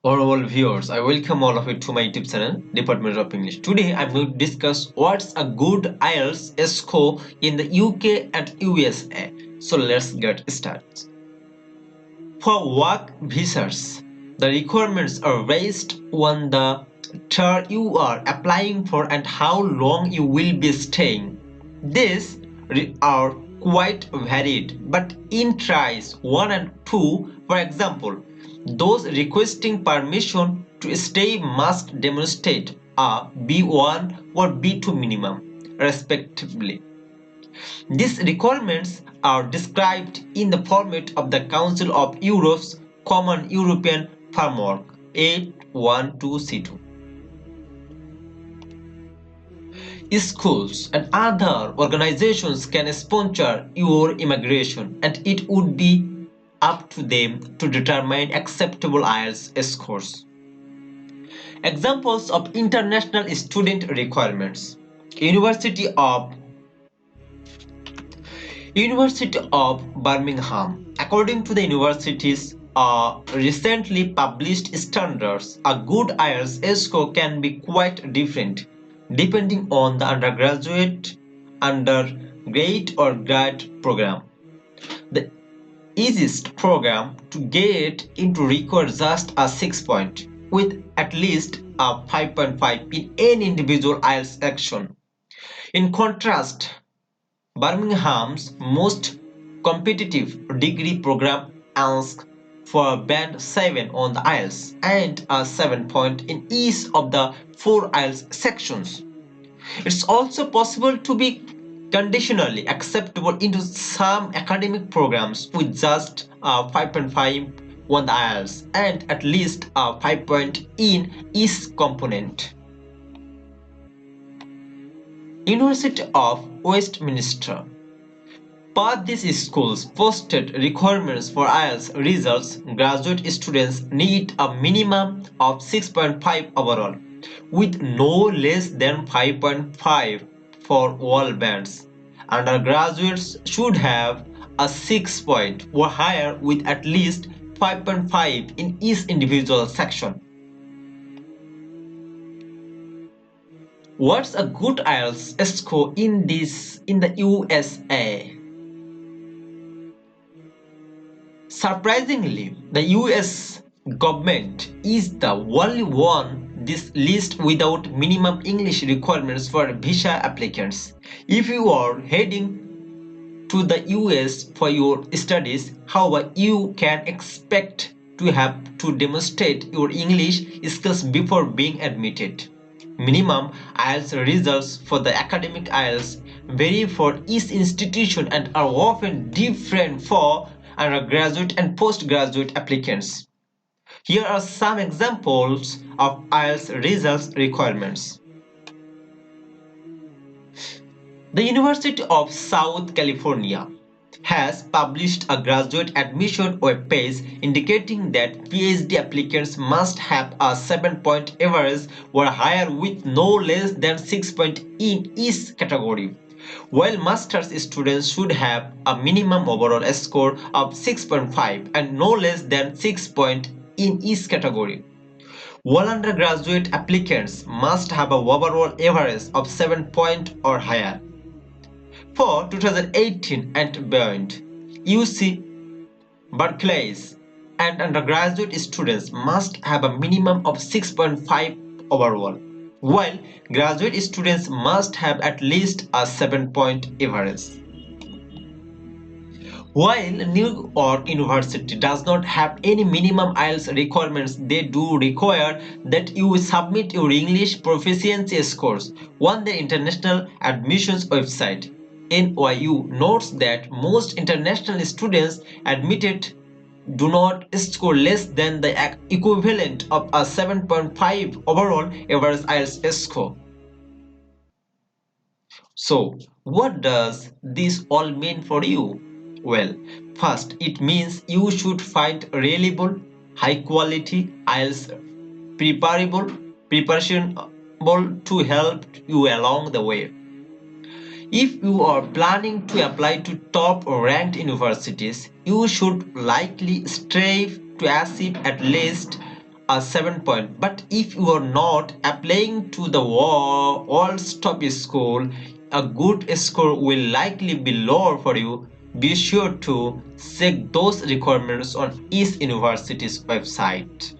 Honorable viewers, I welcome all of you to my YouTube channel, Department of English. Today I'm going to discuss what's a good IELTS score in the UK and USA. So let's get started. For work visas, the requirements are based on the tour you are applying for and how long you will be staying. These are quite varied, but in tries 1 and 2, for example, those requesting permission to stay must demonstrate a B1 or B2 minimum, respectively. These requirements are described in the format of the Council of Europe's Common European Framework 812C2. Schools and other organizations can sponsor your immigration, and it would be up to them to determine acceptable IELTS scores. Examples of international student requirements. University of Birmingham. According to the university's recently published standards, a good IELTS score can be quite different depending on the undergraduate, or grad program. The easiest program to get into requires just a 6 point with at least a 5.5 in any individual IELTS section. In contrast, Birmingham's most competitive degree program asks for a band 7 on the IELTS and a 7 point in each of the 4 IELTS sections. It's also possible to be conditionally acceptable into some academic programs with just a 5.5 on the IELTS and at least a 5 point in each component. University of Westminster. Per these schools' posted requirements for IELTS results, graduate students need a minimum of 6.5 overall, with no less than 5.5 for all bands. Undergraduates should have a 6 point or higher with at least 5.5 in each individual section. What's a good IELTS score in the USA? Surprisingly, the US government is the only one this list without minimum English requirements for visa applicants. If you are heading to the US for your studies, however, you can expect to have to demonstrate your English skills before being admitted. Minimum IELTS results for the academic IELTS vary for each institution and are often different for undergraduate and postgraduate applicants. Here are some examples of IELTS results requirements. The University of South California has published a graduate admission web page indicating that PhD applicants must have a 7-point average or higher with no less than 6 points in each category, while master's students should have a minimum overall score of 6.5 and no less than 6 points in each category. All undergraduate applicants must have an overall average of 7 points or higher. For 2018 and beyond, UC Berkeley's and undergraduate students must have a minimum of 6.5 overall, while graduate students must have at least a 7-point average. While New York University does not have any minimum IELTS requirements, they do require that you submit your English proficiency scores on the International Admissions website. NYU notes that most international students admitted do not score less than the equivalent of a 7.5 overall average IELTS score. So, what does this all mean for you? Well, first, it means you should find reliable, high quality IELTS preparation to help you along the way. If you are planning to apply to top ranked universities, you should likely strive to achieve at least a 7 point. But if you are not applying to the world's top school, a good score will likely be lower for you. Be sure to check those requirements on each university's website.